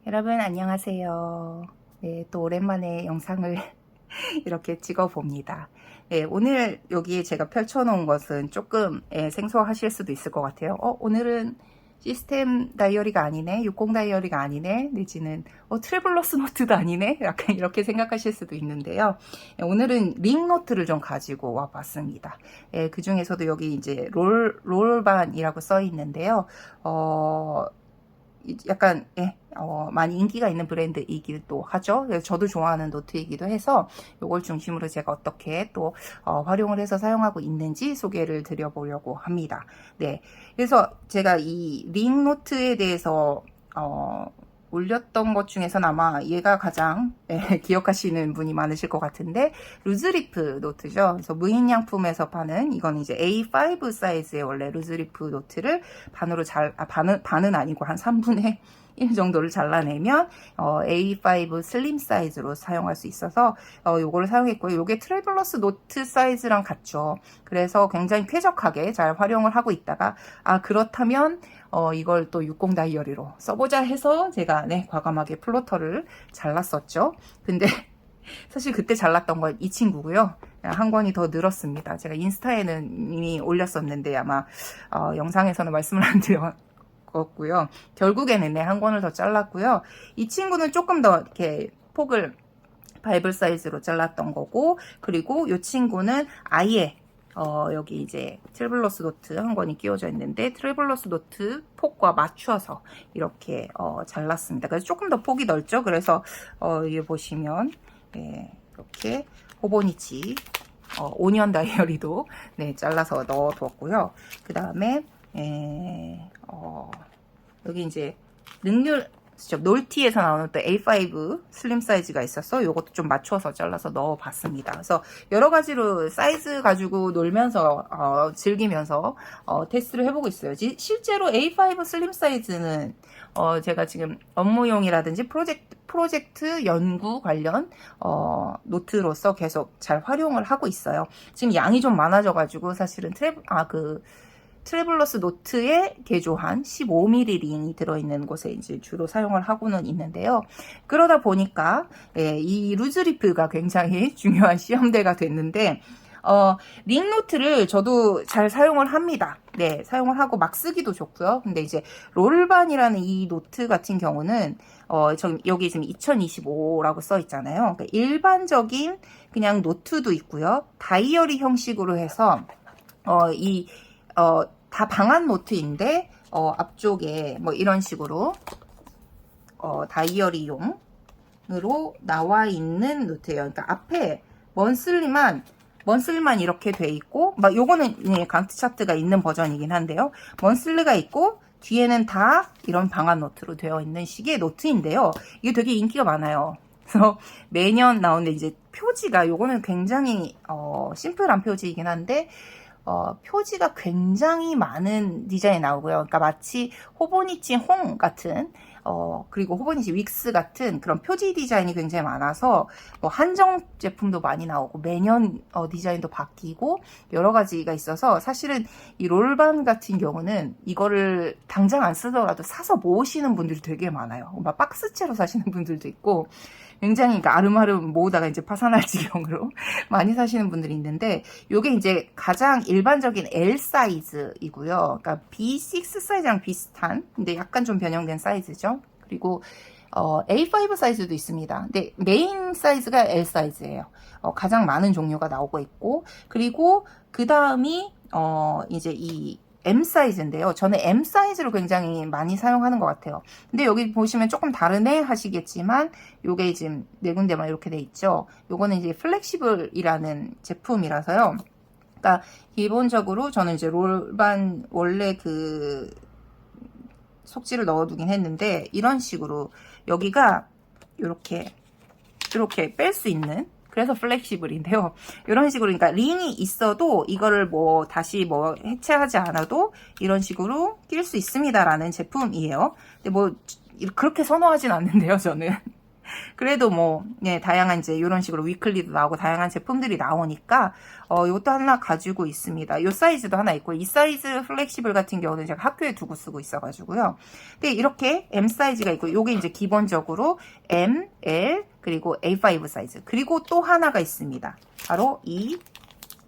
여러분 안녕하세요. 네, 또 오랜만에 영상을 이렇게 찍어 봅니다. 네, 오늘 여기에 제가 펼쳐놓은 것은 조금 생소하실 수도 있을 것 같아요. 오늘은 시스템 다이어리가 아니네, 60 다이어리가 아니네, 내지는 트래블러스 노트도 아니네, 약간 이렇게 생각하실 수도 있는데요. 오늘은 링 노트를 좀 가지고 와 봤습니다. 그 중에서도 여기 이제 롤반이라고 써 있는데요. 약간 많이 인기가 있는 브랜드이기도 하죠. 그래서 저도 좋아하는 노트이기도 해서 이걸 중심으로 제가 어떻게 또 활용을 해서 사용하고 있는지 소개를 드려보려고 합니다. 네, 그래서 제가 이 링 노트에 대해서 올렸던 것 중에서는 아마 얘가 가장 기억하시는 분이 많으실 것 같은데, 루즈리프 노트죠. 그래서 무인양품에서 파는, 이건 이제 A5 사이즈의 원래 루즈리프 노트를 반으로 반은 아니고 한 3분의 1 정도를 잘라내면 A5 슬림 사이즈로 사용할 수 있어서 요거를 사용했고요. 요게 트래블러스 노트 사이즈랑 같죠. 그래서 굉장히 쾌적하게 잘 활용을 하고 있다가, 그렇다면 이걸 또 60 다이어리로 써보자 해서 제가 과감하게 플로터를 잘랐었죠. 근데 사실 그때 잘랐던 건 이 친구고요. 한 권이 더 늘었습니다. 제가 인스타에는 이미 올렸었는데 아마 영상에서는 말씀을 안 드렸고요. 결국에는 한 권을 더 잘랐고요. 이 친구는 조금 더 이렇게 폭을 바이블 사이즈로 잘랐던 거고, 그리고 이 친구는 아예 여기 이제 트래블러스 노트 한 권이 끼워져 있는데, 트래블러스 노트 폭과 맞춰서 이렇게 잘랐습니다. 그래서 조금 더 폭이 넓죠. 그래서 여기 보시면 이렇게 호보니치 5년 다이어리도 잘라서 넣어 두었고요. 그 다음에 여기 이제 놀티에서 나오는 또 A5 슬림 사이즈가 있어서 요것도 좀 맞춰서 잘라서 넣어 봤습니다. 그래서 여러 가지로 사이즈 가지고 놀면서 즐기면서 테스트를 해보고 있어요. 실제로 A5 슬림 사이즈는 제가 지금 업무용이라든지 프로젝트 연구 관련 노트로서 계속 잘 활용을 하고 있어요. 지금 양이 좀 많아져 가지고 사실은 트래블러스 노트에 개조한 15mm 링이 들어있는 곳에 이제 주로 사용을 하고는 있는데요. 그러다 보니까 이 루즈리프가 굉장히 중요한 시험대가 됐는데, 링 노트를 저도 잘 사용을 합니다. 네, 사용을 하고 막 쓰기도 좋고요. 근데 이제 롤반이라는 이 노트 같은 경우는 여기 지금 2025라고 써 있잖아요. 그러니까 일반적인 그냥 노트도 있고요. 다이어리 형식으로 해서 다 방한 노트인데 앞쪽에 뭐 이런 식으로 다이어리용으로 나와 있는 노트예요. 그러니까 앞에 먼슬리만 이렇게 돼 있고, 막 요거는 강트 차트가 있는 버전이긴 한데요. 먼슬리가 있고 뒤에는 다 이런 방한 노트로 되어 있는 식의 노트인데요. 이게 되게 인기가 많아요. 그래서 매년 나오는데, 이제 표지가 요거는 굉장히 심플한 표지이긴 한데 표지가 굉장히 많은 디자인이 나오고요. 그러니까 마치 호보니치 홍 같은 그리고 호보니치 윅스 같은 그런 표지 디자인이 굉장히 많아서 한정 제품도 많이 나오고 매년 디자인도 바뀌고 여러 가지가 있어서, 사실은 이 롤반 같은 경우는 이거를 당장 안 쓰더라도 사서 모으시는 분들이 되게 많아요. 막 박스채로 사시는 분들도 있고, 굉장히 아름아름 모으다가 이제 파산할 지경으로 많이 사시는 분들이 있는데, 요게 이제 가장 일반적인 L 사이즈이고요. 그러니까 B6 사이즈랑 비슷한, 근데 약간 좀 변형된 사이즈죠. 그리고 A5 사이즈도 있습니다. 근데 메인 사이즈가 L 사이즈예요. 가장 많은 종류가 나오고 있고, 그리고 그 다음이 이제 이 M 사이즈인데요. 저는 M 사이즈로 굉장히 많이 사용하는 것 같아요. 근데 여기 보시면 조금 다르네 하시겠지만, 요게 지금 네 군데만 이렇게 돼 있죠. 요거는 이제 플렉시블이라는 제품이라서요. 그러니까 기본적으로 저는 이제 롤반 원래 그 속지를 넣어두긴 했는데, 이런 식으로 여기가 이렇게 뺄 수 있는, 그래서 플렉시블인데요. 이런 식으로, 그러니까 링이 있어도 이거를 다시 해체하지 않아도 이런 식으로 낄 수 있습니다라는 제품이에요. 근데 그렇게 선호하진 않는데요, 저는. 그래도 뭐, 예, 다양한 이제 이런 식으로 위클리도 나오고 다양한 제품들이 나오니까, 이것도 하나 가지고 있습니다. 이 사이즈도 하나 있고, 이 사이즈 플렉시블 같은 경우는 제가 학교에 두고 쓰고 있어가지고요. 근데 이렇게 M 사이즈가 있고, 요게 이제 기본적으로 M, L, 그리고 A5 사이즈. 그리고 또 하나가 있습니다. 바로 이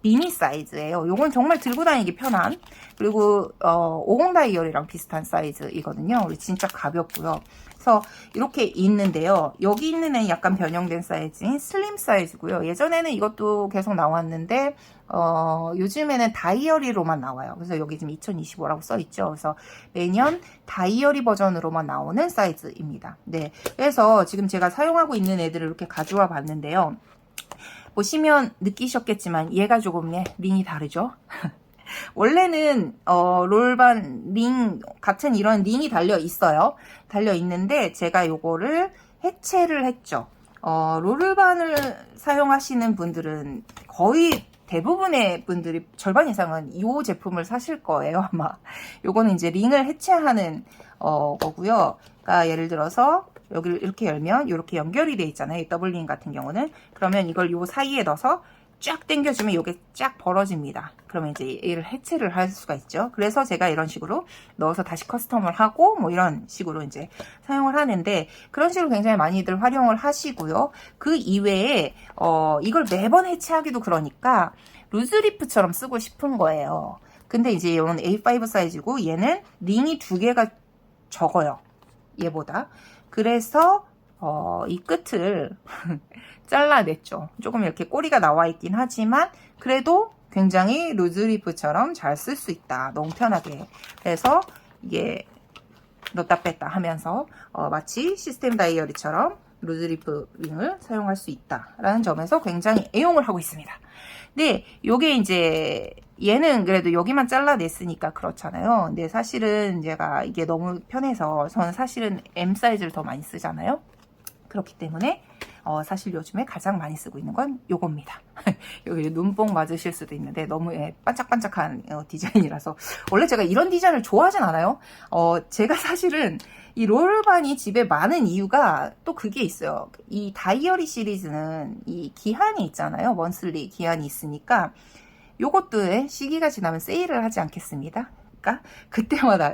미니 사이즈예요. 요건 정말 들고 다니기 편한, 그리고 50 다이얼이랑 비슷한 사이즈이거든요. 진짜 가볍고요. 그래서 이렇게 있는데요. 여기 있는 애는 약간 변형된 사이즈인 슬림 사이즈고요. 예전에는 이것도 계속 나왔는데 요즘에는 다이어리로만 나와요. 그래서 여기 지금 2025라고 써있죠. 그래서 매년 다이어리 버전으로만 나오는 사이즈입니다. 네, 그래서 지금 제가 사용하고 있는 애들을 이렇게 가져와 봤는데요. 보시면 느끼셨겠지만 얘가 조금 링이 다르죠. 원래는 롤반 링 같은 이런 링이 달려 있어요. 달려 있는데 제가 요거를 해체를 했죠. 롤반을 사용하시는 분들은 거의 대부분의 분들이 절반 이상은 이 제품을 사실 거예요, 아마. 요거는 이제 링을 해체하는 거고요. 그러니까 예를 들어서 여기를 이렇게 열면 이렇게 연결이 돼 있잖아요. 이 더블링 같은 경우는. 그러면 이걸 요 사이에 넣어서 쫙 당겨주면 이게 쫙 벌어집니다. 그러면 이제 얘를 해체를 할 수가 있죠. 그래서 제가 이런 식으로 넣어서 다시 커스텀을 하고 뭐 이런 식으로 이제 사용을 하는데, 그런 식으로 굉장히 많이들 활용을 하시고요. 그 이외에 이걸 매번 해체하기도 그러니까 루즈리프처럼 쓰고 싶은 거예요. 근데 이제 이건 A5 사이즈고 얘는 링이 2개가 적어요. 얘보다. 그래서 이 끝을 잘라냈죠. 조금 이렇게 꼬리가 나와 있긴 하지만 그래도 굉장히 루즈리프처럼 잘 쓸 수 있다. 너무 편하게. 그래서 이게 넣다 뺐다 하면서 마치 시스템 다이어리처럼 루즈리프 링을 사용할 수 있다라는 점에서 굉장히 애용을 하고 있습니다. 근데 요게 이제 얘는 그래도 여기만 잘라냈으니까 그렇잖아요. 근데 사실은 제가 이게 너무 편해서 저는 사실은 M 사이즈를 더 많이 쓰잖아요. 그렇기 때문에 사실 요즘에 가장 많이 쓰고 있는 건 요겁니다. 여기 눈뽕 맞으실 수도 있는데 너무 반짝반짝한 디자인이라서 원래 제가 이런 디자인을 좋아하진 않아요. 제가 사실은 이 롤반이 집에 많은 이유가 또 그게 있어요. 이 다이어리 시리즈는 이 기한이 있잖아요. 먼슬리 기한이 있으니까 요것도 시기가 지나면 세일을 하지 않겠습니다. 그때마다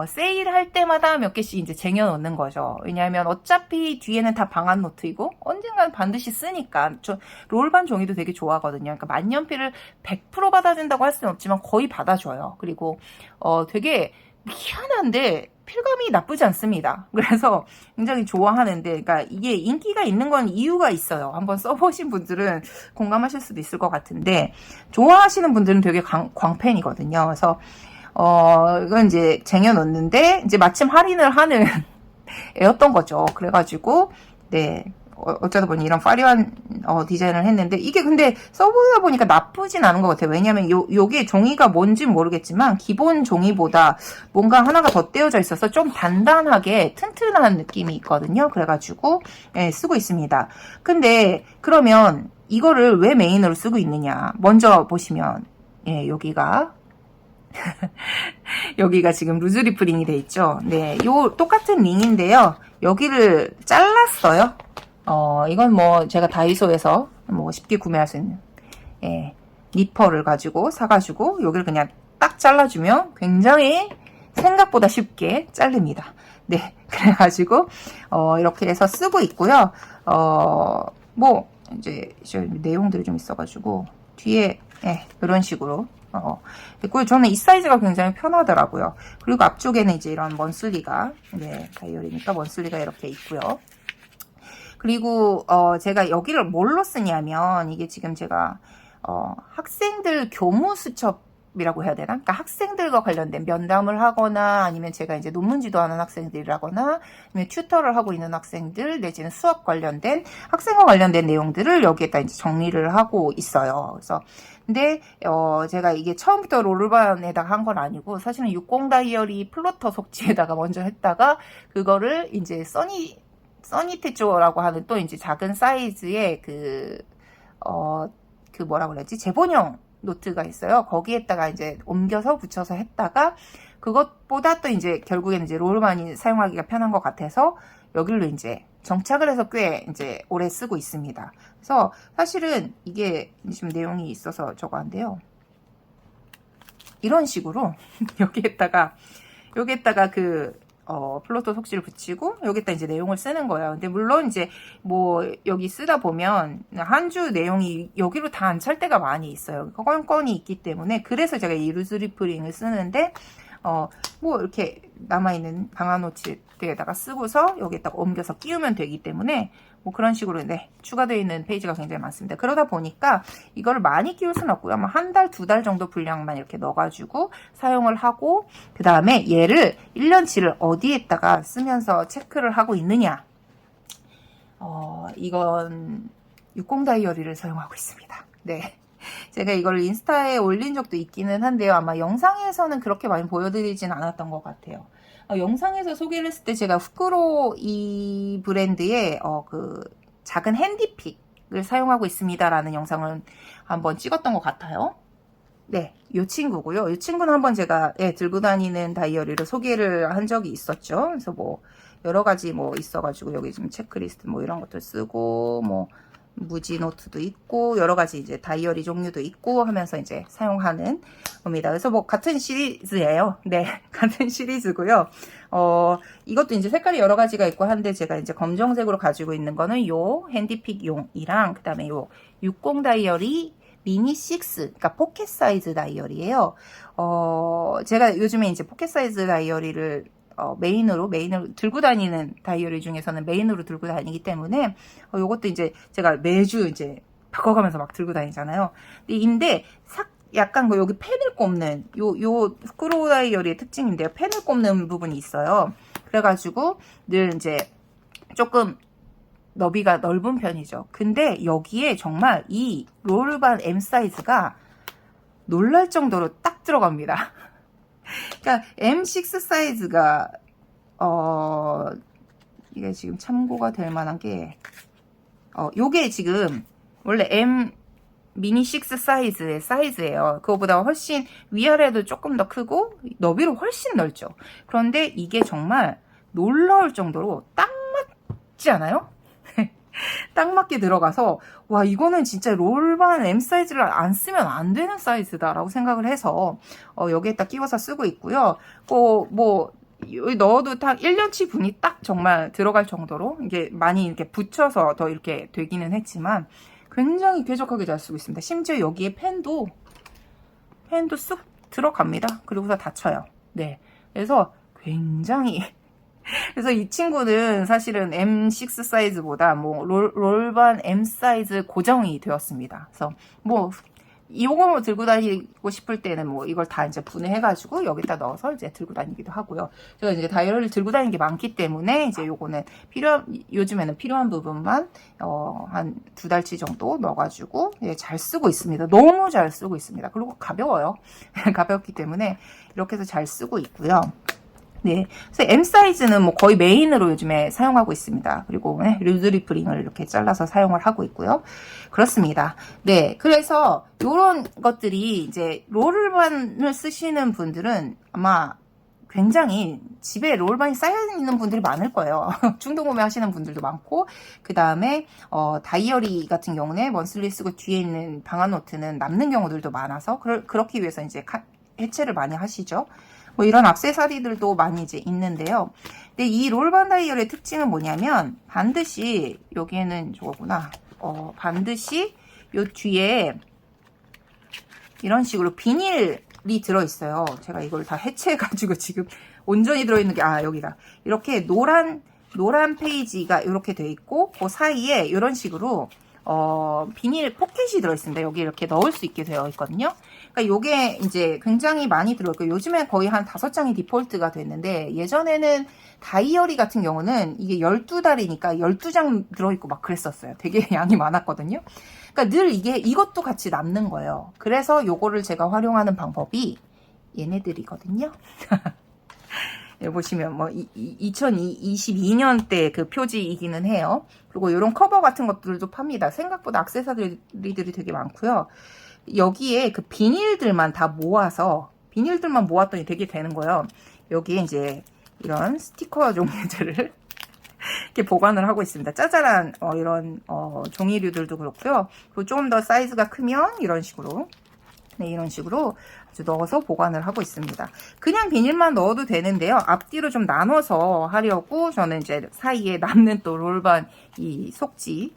세일할 때마다 몇 개씩 이제 쟁여놓는 거죠. 왜냐하면 어차피 뒤에는 다 방한 노트이고 언젠간 반드시 쓰니까. 저 롤반 종이도 되게 좋아하거든요. 그러니까 만년필을 100% 받아준다고 할 수는 없지만 거의 받아줘요. 그리고 되게 희한한데 필감이 나쁘지 않습니다. 그래서 굉장히 좋아하는데, 그러니까 이게 인기가 있는 건 이유가 있어요. 한번 써보신 분들은 공감하실 수도 있을 것 같은데, 좋아하시는 분들은 되게 광팬이거든요. 그래서 이건 이제 쟁여놓는데, 이제 마침 할인을 하는 애였던 거죠. 그래가지고, 네. 어쩌다 보니 이런 화려한 디자인을 했는데, 이게 근데 써보다 보니까 나쁘진 않은 것 같아요. 왜냐면 요게 종이가 뭔진 모르겠지만 기본 종이보다 뭔가 하나가 더 떼어져 있어서 좀 단단하게 튼튼한 느낌이 있거든요. 그래가지고 쓰고 있습니다. 근데 그러면 이거를 왜 메인으로 쓰고 있느냐, 먼저 보시면 여기가 여기가 지금 루즈리프 링이 돼 있죠. 네, 요 똑같은 링인데요. 여기를 잘랐어요. 이건 뭐 제가 다이소에서 뭐 쉽게 구매할 수 있는 니퍼를 가지고 사가지고 여기를 그냥 딱 잘라주면 굉장히 생각보다 쉽게 잘립니다. 네, 그래가지고 이렇게 해서 쓰고 있고요. 뭐 이제 내용들이 좀 있어가지고 뒤에 이런 식으로 있고요. 저는 이 사이즈가 굉장히 편하더라고요. 그리고 앞쪽에는 이제 이런 먼슬리가 다이어리니까 먼슬리가 이렇게 있고요. 그리고 제가 여기를 뭘로 쓰냐면, 이게 지금 제가 학생들 교무 수첩이라고 해야 되나? 그러니까 학생들과 관련된 면담을 하거나 아니면 제가 이제 논문 지도하는 학생들이라거나 아니면 튜터를 하고 있는 학생들 내지는 수업 관련된 학생과 관련된 내용들을 여기에다 이제 정리를 하고 있어요. 그래서 근데 제가 이게 처음부터 롤반에다가 한 건 아니고 사실은 60 다이어리 플로터 속지에다가 먼저 했다가 그거를 이제 써니테조라고 하는 또 이제 작은 사이즈의 그 뭐라 그러지? 제본형 노트가 있어요. 거기에다가 이제 옮겨서 붙여서 했다가 그것보다 또 이제 결국에는 이제 롤반이 사용하기가 편한 것 같아서 여기로 이제 정착을 해서 꽤 이제 오래 쓰고 있습니다. 그래서 사실은 이게 지금 내용이 있어서 저거 한데요. 이런 식으로 여기에다가 그 플로터 속지를 붙이고 여기다 이제 내용을 쓰는 거예요. 근데 물론 이제 뭐 여기 쓰다 보면 한 주 내용이 여기로 다 안 찰 때가 많이 있어요. 건건이 있기 때문에 그래서 제가 이 루즈리프링을 쓰는데 뭐 이렇게 남아있는 방아노트에다가 쓰고서 여기에다가 옮겨서 끼우면 되기 때문에 뭐 그런 식으로 네, 추가되어 있는 페이지가 굉장히 많습니다. 그러다 보니까 이거를 많이 끼울 수는 없고요. 아마 한 달, 두 달 정도 분량만 이렇게 넣어가지고 사용을 하고 그 다음에 얘를 1년치를 어디에다가 쓰면서 체크를 하고 있느냐. 이건 60 다이어리를 사용하고 있습니다. 네. 제가 이걸 인스타에 올린 적도 있기는 한데요. 아마 영상에서는 그렇게 많이 보여드리진 않았던 것 같아요. 영상에서 소개를 했을 때 제가 후크로 이 브랜드의 그 작은 핸디픽을 사용하고 있습니다라는 영상을 한번 찍었던 것 같아요. 네, 이 친구고요. 이 친구는 한번 제가 들고 다니는 다이어리를 소개를 한 적이 있었죠. 그래서 뭐 여러 가지 뭐 있어가지고 여기 지금 체크리스트 뭐 이런 것들 쓰고 뭐 무지 노트도 있고 여러 가지 이제 다이어리 종류도 있고 하면서 이제 사용하는 겁니다. 그래서 뭐 같은 시리즈예요. 네, 같은 시리즈고요. 이것도 이제 색깔이 여러 가지가 있고 한데 제가 이제 검정색으로 가지고 있는 거는 요 핸디픽용이랑 그다음에 요 60 다이어리 미니 6, 그러니까 포켓 사이즈 다이어리예요. 제가 요즘에 이제 포켓 사이즈 다이어리를 메인으로 들고 다니는 다이어리 중에서는 메인으로 들고 다니기 때문에 요것도 이제 제가 매주 이제 바꿔가면서 막 들고 다니잖아요. 근데 약간 여기 펜을 꼽는 요 스크롤 다이어리의 특징인데요. 펜을 꼽는 부분이 있어요. 그래가지고 늘 이제 조금 너비가 넓은 편이죠. 근데 여기에 정말 이 롤반 M 사이즈가 놀랄 정도로 딱 들어갑니다. 그러니까 M6 사이즈가 이게 지금 참고가 될 만한 게 요게 지금 원래 M 미니 6 사이즈의 사이즈예요. 그거보다 훨씬 위아래도 조금 더 크고 너비로 훨씬 넓죠. 그런데 이게 정말 놀라울 정도로 딱 맞지 않아요? 딱 맞게 들어가서 와 이거는 진짜 롤반 M 사이즈를 안 쓰면 안 되는 사이즈다라고 생각을 해서 여기에다 끼워서 쓰고 있고요. 뭐 여기 넣어도 딱 1년치 분이 딱 정말 들어갈 정도로 이게 많이 이렇게 붙여서 더 이렇게 되기는 했지만 굉장히 쾌적하게 잘 쓰고 있습니다. 심지어 여기에 펜도 쑥 들어갑니다. 그리고서 닫혀요. 네, 그래서 굉장히 그래서 이 친구는 사실은 M6 사이즈보다 뭐 롤반 M 사이즈 고정이 되었습니다. 그래서 뭐 이거 들고 다니고 싶을 때는 뭐 이걸 다 이제 분해해가지고 여기다 넣어서 이제 들고 다니기도 하고요. 제가 이제 다이어리를 들고 다니는 게 많기 때문에 이제 요거는 요즘에는 필요한 부분만 한 2달치 정도 넣어가지고 잘 쓰고 있습니다. 너무 잘 쓰고 있습니다. 그리고 가벼워요. 가볍기 때문에 이렇게 해서 잘 쓰고 있고요. 네, 그래서 M 사이즈는 뭐 거의 메인으로 요즘에 사용하고 있습니다. 그리고 루즈리프링을 이렇게 잘라서 사용을 하고 있고요. 그렇습니다. 네, 그래서 이런 것들이 이제 롤반을 쓰시는 분들은 아마 굉장히 집에 롤반이 쌓여 있는 분들이 많을 거예요. 중도 구매 하시는 분들도 많고, 그 다음에 다이어리 같은 경우는 먼슬리 쓰고 뒤에 있는 방아노트는 남는 경우들도 많아서 그렇기 위해서 이제 해체를 많이 하시죠. 뭐 이런 액세서리들도 많이 이제 있는데요. 근데 이 롤반 다이어리의 특징은 뭐냐면 반드시 여기에는 저거구나. 반드시 요 뒤에 이런 식으로 비닐이 들어있어요. 제가 이걸 다 해체해가지고 지금 온전히 들어있는 게 여기다. 이렇게 노란 페이지가 이렇게 돼 있고 그 사이에 이런 식으로 비닐 포켓이 들어있습니다. 여기 이렇게 넣을 수 있게 되어 있거든요. 그러니까 요게 이제 굉장히 많이 들어있고 요즘에 거의 한 5장이 디폴트가 됐는데 예전에는 다이어리 같은 경우는 이게 12달이니까 12장 들어있고 막 그랬었어요. 되게 양이 많았거든요. 그러니까 늘 이것도 같이 남는 거예요. 그래서 요거를 제가 활용하는 방법이 얘네들이거든요. 여기 보시면 뭐 2022년대 그 표지이기는 해요. 그리고 이런 커버 같은 것들도 팝니다. 생각보다 액세서리들이 되게 많고요. 여기에 그 비닐들만 모았더니 되게 되는 거예요. 여기에 이제 이런 스티커 종류들을 이렇게 보관을 하고 있습니다. 짜잘한 이런 종이류들도 그렇고요. 그리고 조금 더 사이즈가 크면 이런 식으로 네, 이런 식으로 아주 넣어서 보관을 하고 있습니다. 그냥 비닐만 넣어도 되는데요. 앞뒤로 좀 나눠서 하려고 저는 이제 사이에 남는 또 롤반 이 속지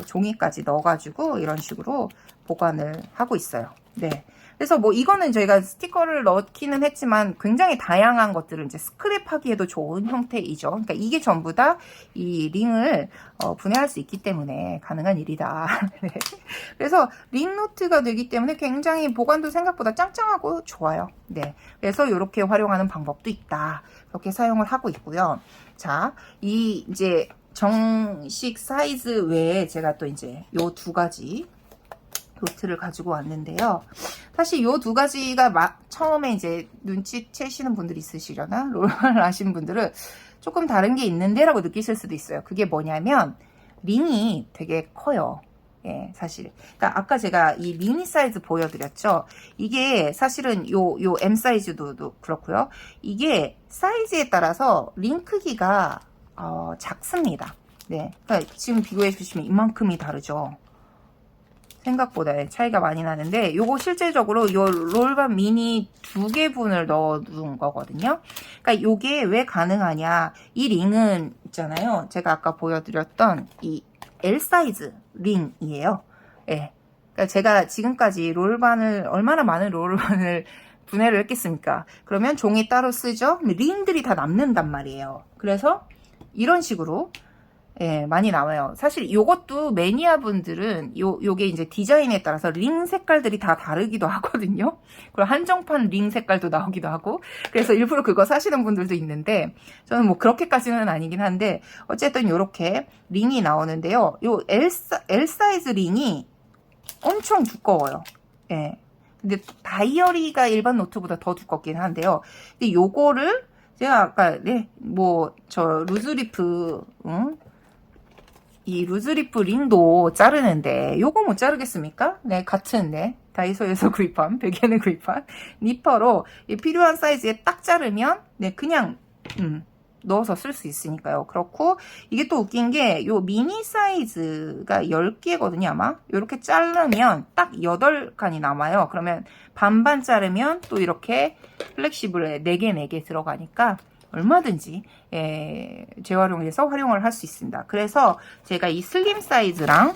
종이까지 넣어가지고 이런 식으로 보관을 하고 있어요. 네. 그래서 뭐 이거는 저희가 스티커를 넣기는 했지만 굉장히 다양한 것들을 이제 스크랩하기에도 좋은 형태이죠. 그러니까 이게 전부 다 이 링을 분해할 수 있기 때문에 가능한 일이다. 네. 그래서 링 노트가 되기 때문에 굉장히 보관도 생각보다 짱짱하고 좋아요. 네. 그래서 이렇게 활용하는 방법도 있다. 이렇게 사용을 하고 있고요. 자, 이 이제 정식 사이즈 외에 제가 또 이제 요 두 가지 노트를 가지고 왔는데요. 사실 요 두 가지가 처음에 이제 눈치채시는 분들이 있으시려나? 롤을 하신 분들은 조금 다른 게 있는데 라고 느끼실 수도 있어요. 그게 뭐냐면 링이 되게 커요. 예, 사실. 그러니까 아까 제가 이 미니 사이즈 보여드렸죠. 이게 사실은 요 M 사이즈도 그렇고요. 이게 사이즈에 따라서 링 크기가 작습니다. 네, 그러니까 지금 비교해 주시면 이만큼이 다르죠. 생각보다 차이가 많이 나는데 요거 실제적으로 요 롤반 미니 2개분을 넣어둔 거거든요. 그러니까 요게 왜 가능하냐, 이 링은 있잖아요, 제가 아까 보여드렸던 이 L 사이즈 링이에요. 예. 그러니까 제가 지금까지 롤반을 얼마나 많은 롤반을 분해를 했겠습니까? 그러면 종이 따로 쓰죠. 링들이 다 남는단 말이에요. 그래서 이런 식으로 예, 많이 나와요. 사실 요것도 매니아 분들은 요게 이제 디자인에 따라서 링 색깔들이 다 다르기도 하거든요. 그리고 한정판 링 색깔도 나오기도 하고, 그래서 일부러 그거 사시는 분들도 있는데 저는 뭐 그렇게까지는 아니긴 한데 어쨌든 요렇게 링이 나오는데요. 요 L 사이즈 링이 엄청 두꺼워요. 예. 근데 다이어리가 일반 노트보다 더 두껍긴 한데요. 근데 요거를 제가 아까 뭐 저 루즈리프 이 루즈리프 링도 자르는데 요거 못 자르겠습니까? 네, 같은 다이소에서 구입한, 베개는 구입한 니퍼로 필요한 사이즈에 딱 자르면 그냥 넣어서 쓸 수 있으니까요. 그렇고 이게 또 웃긴 게 요 미니 사이즈가 10개거든요, 아마. 요렇게 자르면 딱 8칸이 남아요. 그러면 반반 자르면 또 이렇게 플렉시블에 4개 들어가니까 얼마든지 재활용해서 활용을 할 수 있습니다. 그래서 제가 이 슬림 사이즈랑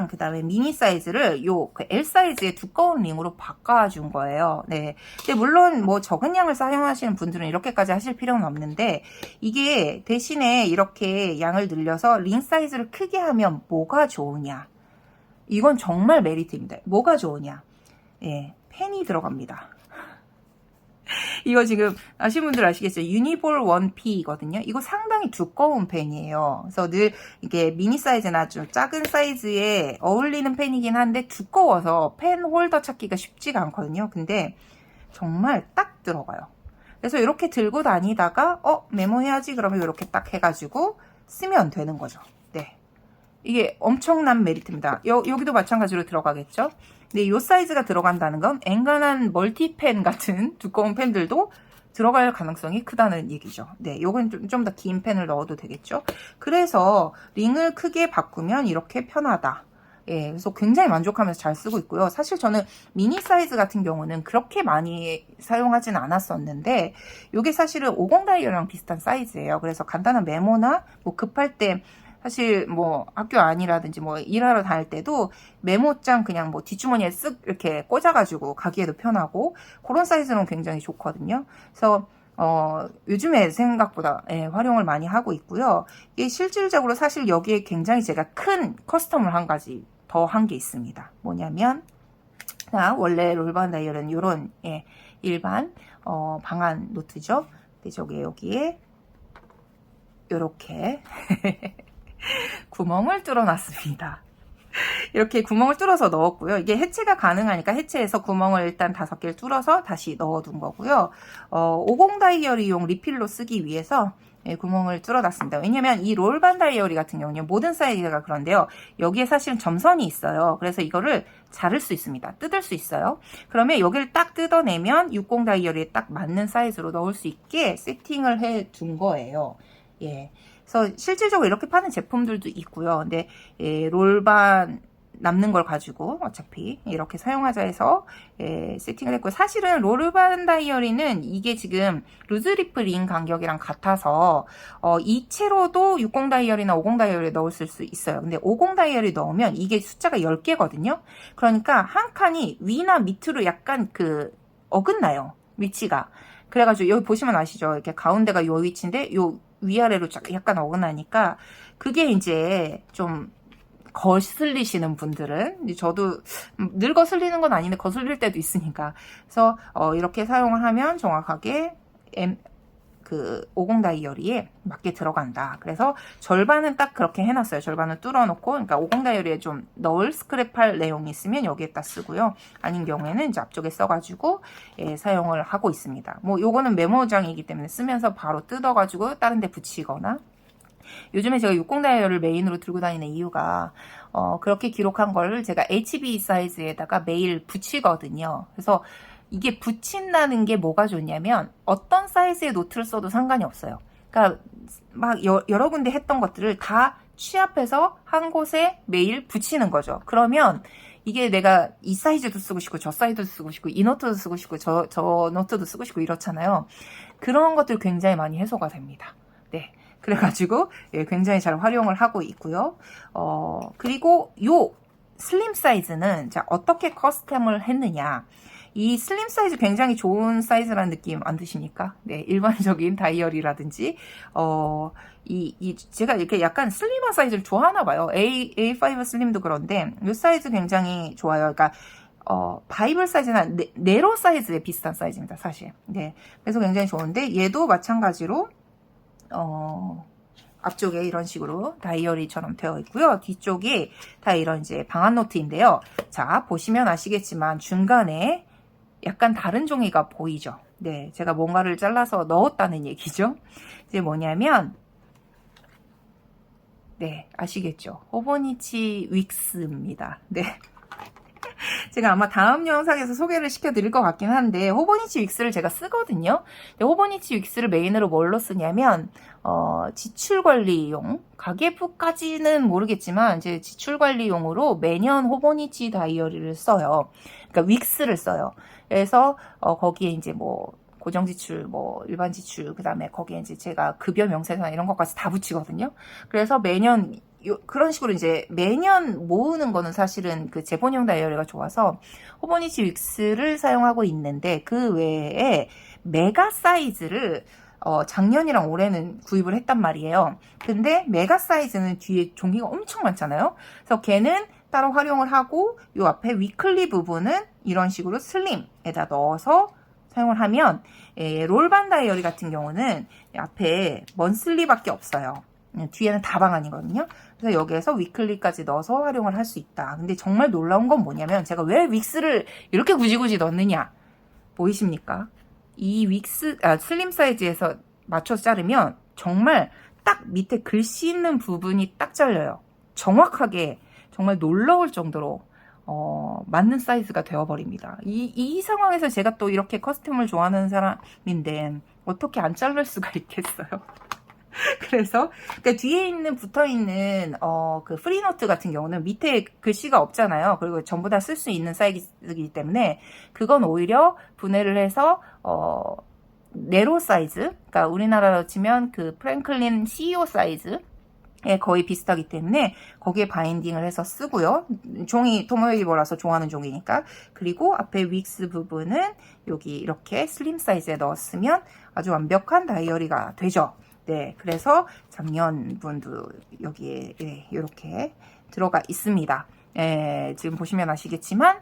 그 다음에 미니 사이즈를 요 L 사이즈의 두꺼운 링으로 바꿔준 거예요. 네. 근데 물론 뭐 적은 양을 사용하시는 분들은 이렇게까지 하실 필요는 없는데, 이게 대신에 이렇게 양을 늘려서 링 사이즈를 크게 하면 뭐가 좋으냐? 이건 정말 메리트입니다. 뭐가 좋으냐? 예, 펜이 들어갑니다. 이거 지금 아시는 분들 아시겠죠? 유니볼 1P거든요. 이거 상당히 두꺼운 펜이에요. 그래서 늘 이게 미니 사이즈나 좀 작은 사이즈에 어울리는 펜이긴 한데 두꺼워서 펜 홀더 찾기가 쉽지가 않거든요. 근데 정말 딱 들어가요. 그래서 이렇게 들고 다니다가 메모해야지 그러면 이렇게 딱 해가지고 쓰면 되는 거죠. 네, 이게 엄청난 메리트입니다. 여기도 마찬가지로 들어가겠죠. 근데 이 사이즈가 들어간다는 건 엔간한 멀티펜 같은 두꺼운 펜들도 들어갈 가능성이 크다는 얘기죠. 네, 요건 좀 더 긴 펜을 넣어도 되겠죠. 그래서 링을 크게 바꾸면 이렇게 편하다. 예, 그래서 굉장히 만족하면서 잘 쓰고 있고요. 사실 저는 미니 사이즈 같은 경우는 그렇게 많이 사용하지는 않았었는데, 요게 사실은 50 다이어리랑 비슷한 사이즈예요. 그래서 간단한 메모나 뭐 급할 때, 사실 뭐 학교 안이라든지 뭐 일하러 다닐 때도 메모장 그냥 뭐 뒷주머니에 쓱 이렇게 꽂아가지고 가기에도 편하고, 그런 사이즈는 굉장히 좋거든요. 그래서 요즘에 생각보다 활용을 많이 하고 있고요. 이게 실질적으로 사실 여기에 굉장히 제가 큰 커스텀을 한 가지 더 한 게 있습니다. 뭐냐면, 원래 롤반 다이어리는 이런 일반 방한 노트죠. 근데 여기에 이렇게 구멍을 뚫어놨습니다. 이렇게 구멍을 뚫어서 넣었고요. 이게 해체가 가능하니까 해체해서 구멍을 일단 5개를 뚫어서 다시 넣어둔 거고요. 50 다이어리용 리필로 쓰기 위해서 구멍을 뚫어놨습니다. 왜냐면 이 롤반 다이어리 같은 경우는 모든 사이즈가 그런데요. 여기에 사실은 점선이 있어요. 그래서 이거를 자를 수 있습니다. 뜯을 수 있어요. 그러면 여기를 딱 뜯어내면 60 다이어리에 딱 맞는 사이즈로 넣을 수 있게 세팅을 해 둔 거예요. 예. 그래서 실질적으로 이렇게 파는 제품들도 있고요. 근데 예, 롤반 남는 걸 가지고 어차피 이렇게 사용하자 해서 예, 세팅을 했고, 사실은 롤반 다이어리는 이게 지금 루즈리프 링 간격이랑 같아서 이 채로도 60 다이어리나 50 다이어리에 넣을 수 있어요. 근데 50 다이어리 넣으면 이게 숫자가 10개거든요. 그러니까 한 칸이 위나 밑으로 약간 그 어긋나요, 위치가. 그래가지고 여기 보시면 아시죠? 이렇게 가운데가 요 위치인데 요 위아래로 약간 어긋나니까 그게 이제 좀 거슬리시는 분들은, 저도 늘 거슬리는 건 아닌데 거슬릴 때도 있으니까, 그래서 이렇게 사용을 하면 정확하게 그 50 다이어리에 맞게 들어간다. 그래서 절반은 딱 그렇게 해놨어요. 절반은 뚫어놓고, 그러니까 50 다이어리에 좀 넣을 스크랩할 내용이 있으면 여기에다 쓰고요. 아닌 경우에는 이제 앞쪽에 써가지고 예, 사용을 하고 있습니다. 뭐 요거는 메모장이기 때문에 쓰면서 바로 뜯어가지고 다른 데 붙이거나, 요즘에 제가 60 다이어리를 메인으로 들고 다니는 이유가 그렇게 기록한 거를 제가 HB 사이즈에다가 매일 붙이거든요. 그래서 이게 붙인다는 게 뭐가 좋냐면 어떤 사이즈의 노트를 써도 상관이 없어요. 그러니까 막 여러 군데 했던 것들을 다 취합해서 한 곳에 매일 붙이는 거죠. 그러면 이게 내가 이 사이즈도 쓰고 싶고 저 사이즈도 쓰고 싶고 이 노트도 쓰고 싶고 저 노트도 쓰고 싶고 이렇잖아요. 그런 것들 굉장히 많이 해소가 됩니다. 네. 그래가지고 예, 굉장히 잘 활용을 하고 있고요. 그리고 요 슬림 사이즈는 자 어떻게 커스텀을 했느냐. 이 슬림 사이즈 굉장히 좋은 사이즈라는 느낌 안 드십니까? 네, 일반적인 다이어리라든지 제가 이렇게 약간 슬림한 사이즈를 좋아하나 봐요. A5 슬림도 그런데 이 사이즈 굉장히 좋아요. 그러니까 바이블 사이즈나 네로 사이즈에 비슷한 사이즈입니다, 사실. 네, 그래서 굉장히 좋은데 얘도 마찬가지로 앞쪽에 이런 식으로 다이어리처럼 되어 있고요. 뒤쪽이 다 이런 이제 방한 노트인데요. 자, 보시면 아시겠지만 중간에 약간 다른 종이가 보이죠. 네, 제가 뭔가를 잘라서 넣었다는 얘기죠. 이제 뭐냐면, 네, 아시겠죠? 호보니치 윅스입니다. 네. 제가 아마 다음 영상에서 소개를 시켜드릴 것 같긴 한데, 호보니치 윅스를 제가 쓰거든요. 호보니치 윅스를 메인으로 뭘로 쓰냐면 지출관리용, 가계부까지는 모르겠지만 이제 지출관리용으로 매년 호보니치 다이어리를 써요. 그러니까 윅스를 써요. 그래서 거기에 이제 뭐 고정지출, 뭐 일반지출, 그 다음에 거기에 이제 제가 급여 명세서나 이런 것까지 다 붙이거든요. 그래서 매년 그런 식으로 이제 매년 모으는 거는 사실은 그 재본용 다이어리가 좋아서 호보니치 윅스를 사용하고 있는데, 그 외에 메가 사이즈를 작년이랑 올해는 구입을 했단 말이에요. 근데 메가 사이즈는 뒤에 종이가 엄청 많잖아요. 그래서 걔는 따로 활용을 하고, 요 앞에 위클리 부분은 이런 식으로 슬림에다 넣어서 사용을 하면, 롤반 다이어리 같은 경우는 앞에 먼슬리밖에 없어요. 뒤에는 다 방안이거든요. 그래서 여기에서 위클리까지 넣어서 활용을 할 수 있다. 근데 정말 놀라운 건 뭐냐면, 제가 왜 윅스를 이렇게 굳이 넣느냐 보이십니까? 이 슬림 사이즈에서 맞춰서 자르면 정말 딱 밑에 글씨 있는 부분이 딱 잘려요. 정확하게, 정말 놀라울 정도로 맞는 사이즈가 되어버립니다. 이 상황에서 제가 또 이렇게 커스텀을 좋아하는 사람인데 어떻게 안 자를 수가 있겠어요? 그래서 그러니까 뒤에 붙어 있는 그 프리노트 같은 경우는 밑에 글씨가 없잖아요. 그리고 전부 다 쓸 수 있는 사이즈이기 때문에 그건 오히려 분해를 해서 네로 사이즈, 그러니까 우리나라로 치면 그 프랭클린 CEO 사이즈에 거의 비슷하기 때문에 거기에 바인딩을 해서 쓰고요. 종이 토모에이버라서 좋아하는 종이니까. 그리고 앞에 윅스 부분은 여기 이렇게 슬림 사이즈에 넣었으면 아주 완벽한 다이어리가 되죠. 네, 그래서 작년분도 여기에 이렇게 들어가 있습니다. 지금 보시면 아시겠지만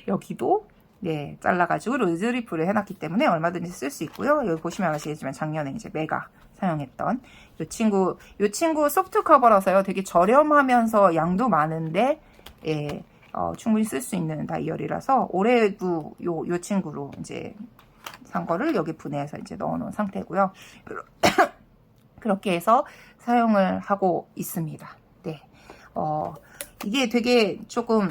여기도 네, 잘라가지고 루즈리프를 해놨기 때문에 얼마든지 쓸 수 있고요. 여기 보시면 아시겠지만 작년에 이제 메가 사용했던 요 친구 소프트 커버라서요. 되게 저렴하면서 양도 많은데 충분히 쓸 수 있는 다이어리라서 올해도 요 친구로 이제 산 거를 여기 분해해서 이제 넣어놓은 상태고요. 그렇게 해서 사용을 하고 있습니다. 네, 이게 되게 조금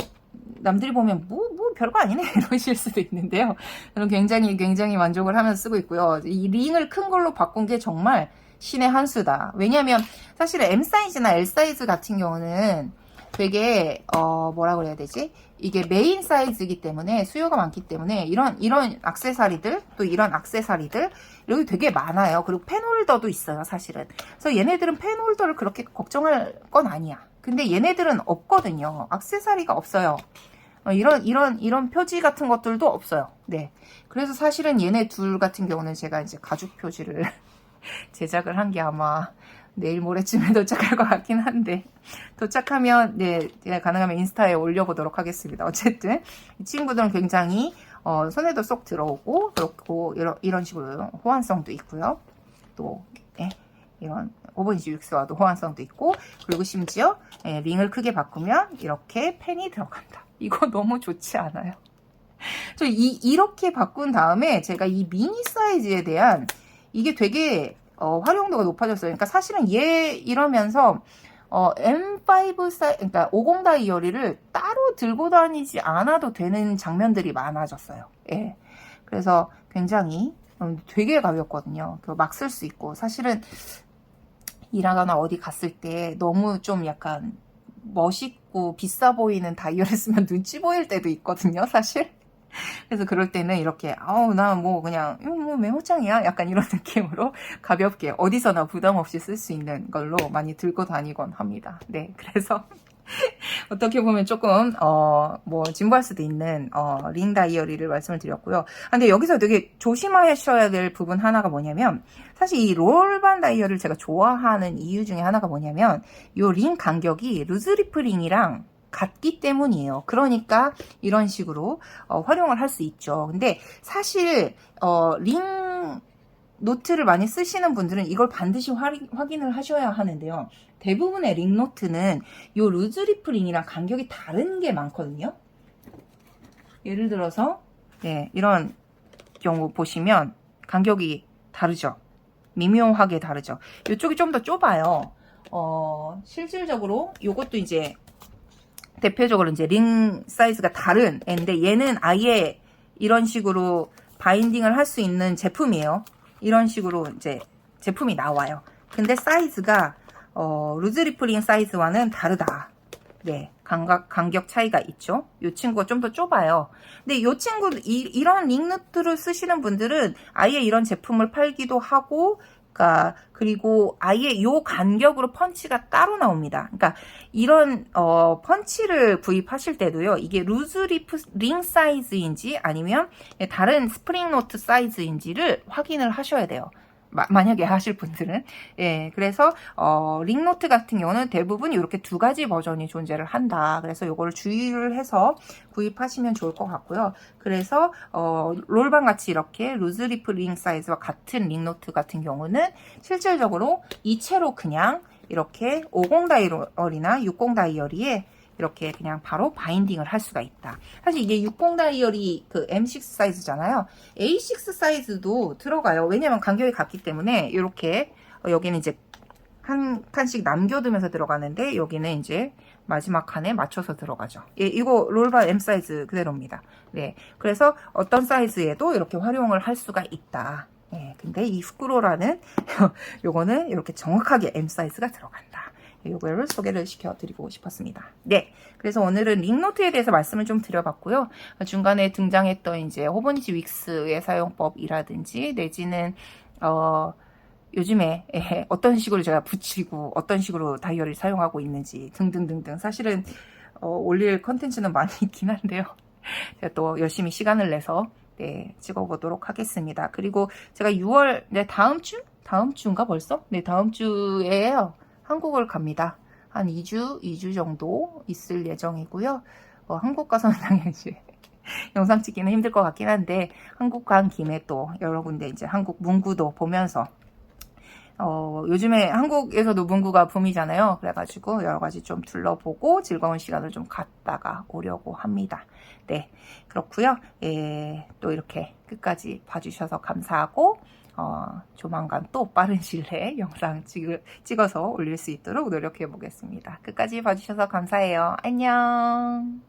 남들이 보면 뭐 별거 아니네 이러실 수도 있는데요. 저는 굉장히 만족을 하면서 쓰고 있고요. 이 링을 큰 걸로 바꾼 게 정말 신의 한 수다. 왜냐면 사실은 M 사이즈나 L 사이즈 같은 경우는 되게 뭐라 그래야 되지? 이게 메인 사이즈이기 때문에 수요가 많기 때문에 이런 액세서리들 또 이런 액세서리들 여기 되게 많아요. 그리고 펜홀더도 있어요, 사실은. 그래서 얘네들은 펜홀더를 그렇게 걱정할 건 아니야. 근데 얘네들은 없거든요. 액세서리가 없어요. 이런 표지 같은 것들도 없어요. 네. 그래서 사실은 얘네 둘 같은 경우는 제가 이제 가죽 표지를 제작을 한 게 아마 내일 모레쯤에 도착할 것 같긴 한데, 도착하면 네, 가능하면 인스타에 올려보도록 하겠습니다. 어쨌든 이 친구들은 굉장히 손에도 쏙 들어오고, 그렇고 이런 식으로 호환성도 있고요. 또 네, 이런 5번지 윅스와도 호환성도 있고, 그리고 심지어 링을 크게 바꾸면 이렇게 펜이 들어간다. 이거 너무 좋지 않아요? 이렇게 바꾼 다음에 제가 이 미니 사이즈에 대한 이게 되게 활용도가 높아졌어요. 그러니까 사실은 얘 이러면서 M5 그러니까 50 다이어리를 따로 들고 다니지 않아도 되는 장면들이 많아졌어요. 예. 그래서 굉장히 되게 가볍거든요. 막 쓸 수 있고, 사실은 일하거나 어디 갔을 때 너무 좀 약간 멋있고 비싸 보이는 다이어리 쓰면 눈치 보일 때도 있거든요, 사실. 그래서 그럴 때는 이렇게 나 뭐 그냥 뭐 메모장이야 약간 이런 느낌으로 가볍게 어디서나 부담 없이 쓸 수 있는 걸로 많이 들고 다니곤 합니다. 네, 그래서 어떻게 보면 조금 뭐 진부할 수도 있는 링 다이어리를 말씀을 드렸고요. 근데 여기서 되게 조심하셔야 될 부분 하나가 뭐냐면, 사실 이 롤반 다이어리를 제가 좋아하는 이유 중에 하나가 뭐냐면, 이 링 간격이 루즈리프 링이랑 같기 때문이에요. 그러니까 이런 식으로 활용을 할 수 있죠. 근데 사실 링 노트를 많이 쓰시는 분들은 이걸 반드시 확인을 하셔야 하는데요. 대부분의 링 노트는 이 루즈리프 링이랑 간격이 다른 게 많거든요. 예를 들어서 네, 이런 경우 보시면 간격이 다르죠. 미묘하게 다르죠. 이쪽이 좀 더 좁아요. 실질적으로 이것도 이제 대표적으로 이제 링 사이즈가 다른 애인데, 얘는 아예 이런 식으로 바인딩을 할 수 있는 제품이에요. 이런 식으로 이제 제품이 나와요. 근데 사이즈가 루즈리프 링 사이즈와는 다르다. 네, 간격 차이가 있죠. 이 친구가 좀 더 좁아요. 근데 이 친구 이런 링 노트를 쓰시는 분들은 아예 이런 제품을 팔기도 하고, 그리고 아예 요 간격으로 펀치가 따로 나옵니다. 그러니까 이런 펀치를 구입하실 때도요, 이게 루즈리프 링 사이즈인지 아니면 다른 스프링 노트 사이즈인지를 확인을 하셔야 돼요. 만약에 하실 분들은. 예, 그래서 링 노트 같은 경우는 대부분 이렇게 두 가지 버전이 존재를 한다. 그래서 요거를 주의를 해서 구입하시면 좋을 것 같고요. 그래서 롤반 같이 이렇게 루즈리프 링 사이즈와 같은 링 노트 같은 경우는 실질적으로 이채로 그냥 이렇게 50 다이어리나 60 다이어리에 이렇게 그냥 바로 바인딩을 할 수가 있다. 사실 이게 60 다이어리 그 M6 사이즈잖아요. A6 사이즈도 들어가요. 왜냐면 간격이 같기 때문에 이렇게 여기는 이제 한 칸씩 남겨두면서 들어가는데, 여기는 이제 마지막 칸에 맞춰서 들어가죠. 예, 이거 롤반 M 사이즈 그대로입니다. 네, 그래서 어떤 사이즈에도 이렇게 활용을 할 수가 있다. 예, 근데 이 스크롤라는 요거는 이렇게 정확하게 M 사이즈가 들어간다. 요거를 소개를 시켜드리고 싶었습니다. 네, 그래서 오늘은 링노트에 대해서 말씀을 좀 드려봤고요. 중간에 등장했던 이제 호버니지 윅스의 사용법이라든지, 내지는 요즘에 어떤 식으로 제가 붙이고 어떤 식으로 다이어리를 사용하고 있는지 등등등등, 사실은 올릴 컨텐츠는 많이 있긴 한데요. 제가 또 열심히 시간을 내서 네, 찍어보도록 하겠습니다. 그리고 제가 6월, 네, 다음 주인가 벌써? 네, 다음 주에요. 한국을 갑니다. 한 2주 정도 있을 예정이고요. 한국 가서는 당연히 영상 찍기는 힘들 것 같긴 한데, 한국 간 김에 또 여러 군데 이제 한국 문구도 보면서 요즘에 한국에서도 문구가 붐이잖아요. 그래가지고 여러 가지 좀 둘러보고 즐거운 시간을 좀 갖다가 오려고 합니다. 네, 그렇고요. 예, 또 이렇게 끝까지 봐주셔서 감사하고, 조만간 또 빠른 시일 내에 영상 찍어서 올릴 수 있도록 노력해 보겠습니다. 끝까지 봐주셔서 감사해요. 안녕.